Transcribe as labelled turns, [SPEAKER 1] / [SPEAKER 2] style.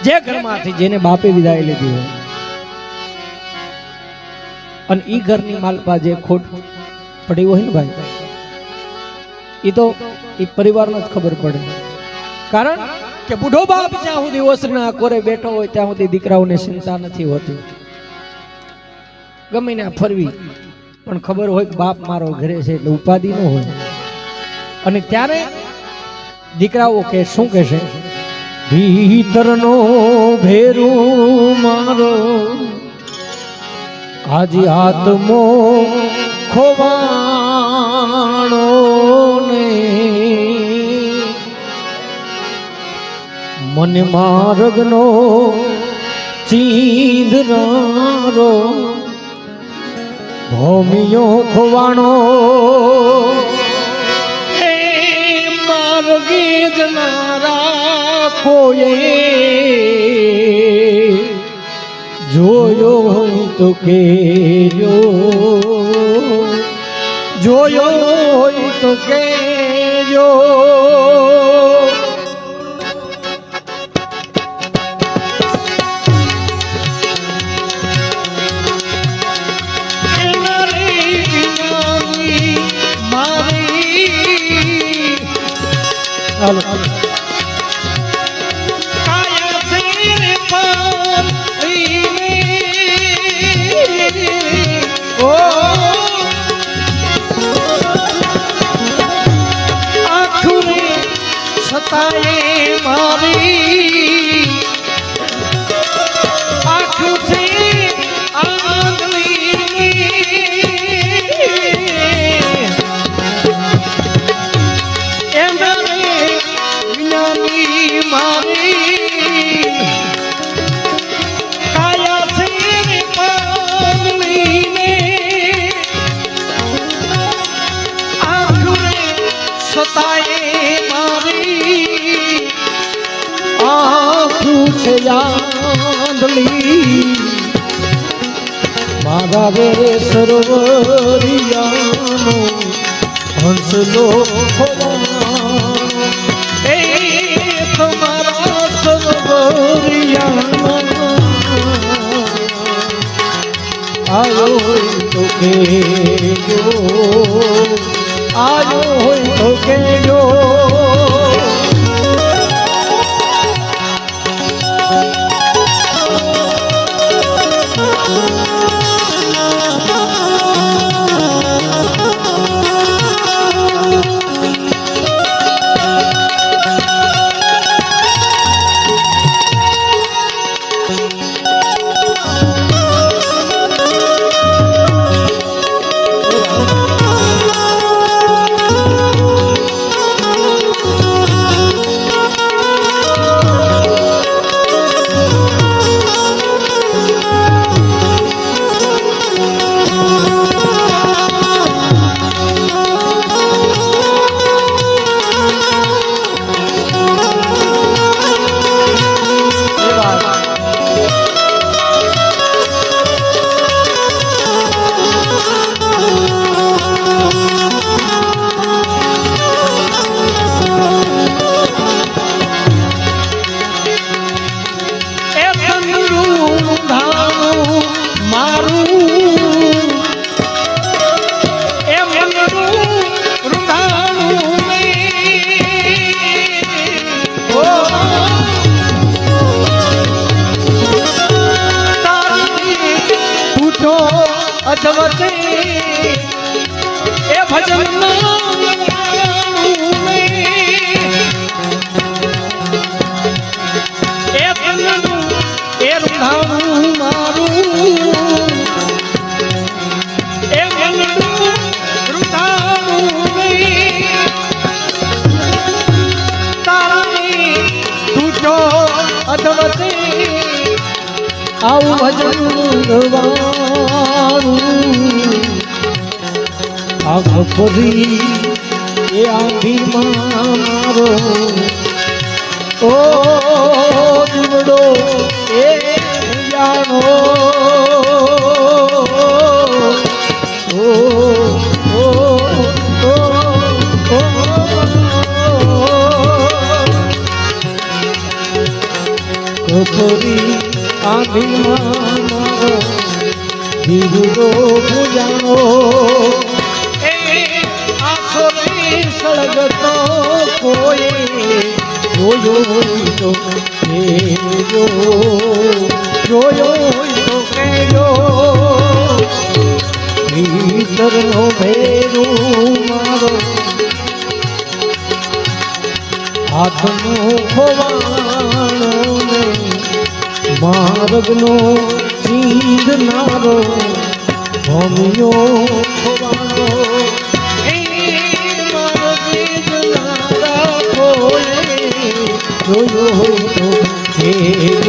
[SPEAKER 1] જે ઘરમાંથી જેને બાપે વિદાય લીધી હોય અને ઈ ઘરની માલપા જે ખોટ પડી હોય ને ભાઈ, ઈ તો ઈ પરિવારને જ ખબર પડે. કારણ કે બુઢો બાપ જ્યાં સુધી ઓસરના કોરે બેઠો હોય ત્યાં સુધી દીકરાઓને ચિંતા નથી હોતી. ગમે ને ફરવી પણ ખબર હોય કે બાપ મારો ઘરે છે એટલે ઉપાધિ ન હોય. અને ત્યારે દીકરાઓ કે શું કહેશે, ભીતરનો ભેરું મારો આજી આત્મો ખોવાણો ને મને માર્ગનો ચીંધનારો ભૂમિયો ખોવાણો એ માર્ગે જનારા કોઈએ જોયો હોય તો કેજો, જોયો હોય તો કેજો. હાલો મારા રે સરોવરિયાનો હંસલો એ તમારા સરોવરિયાનો આયો હોય તો કેજો, આયો હોય તો કેજો. અધવતે એ ભજન એ રૂંધાણું મારું એ રૂંધાણું તારાની તૂટો અધવતે આવું ભજન આંખ ખોલી એ આંખી મારો ઓ દીવડો એ જાણો ઓ ઓ ઓ તો ફરી આ દિલમાં મારો જીવતો પૂજાણો એ આખો સળગતો કોઈ જોયો તો કેજો જોયો તો કેજો ભીતરનો ભેરું મારો હાથનો ખોવાણો ને માર્ગનો ચીંધનારો ભમ્યો ખોવાણો એ મારો ચીંધનારા કોઈ જોયો તો કેજો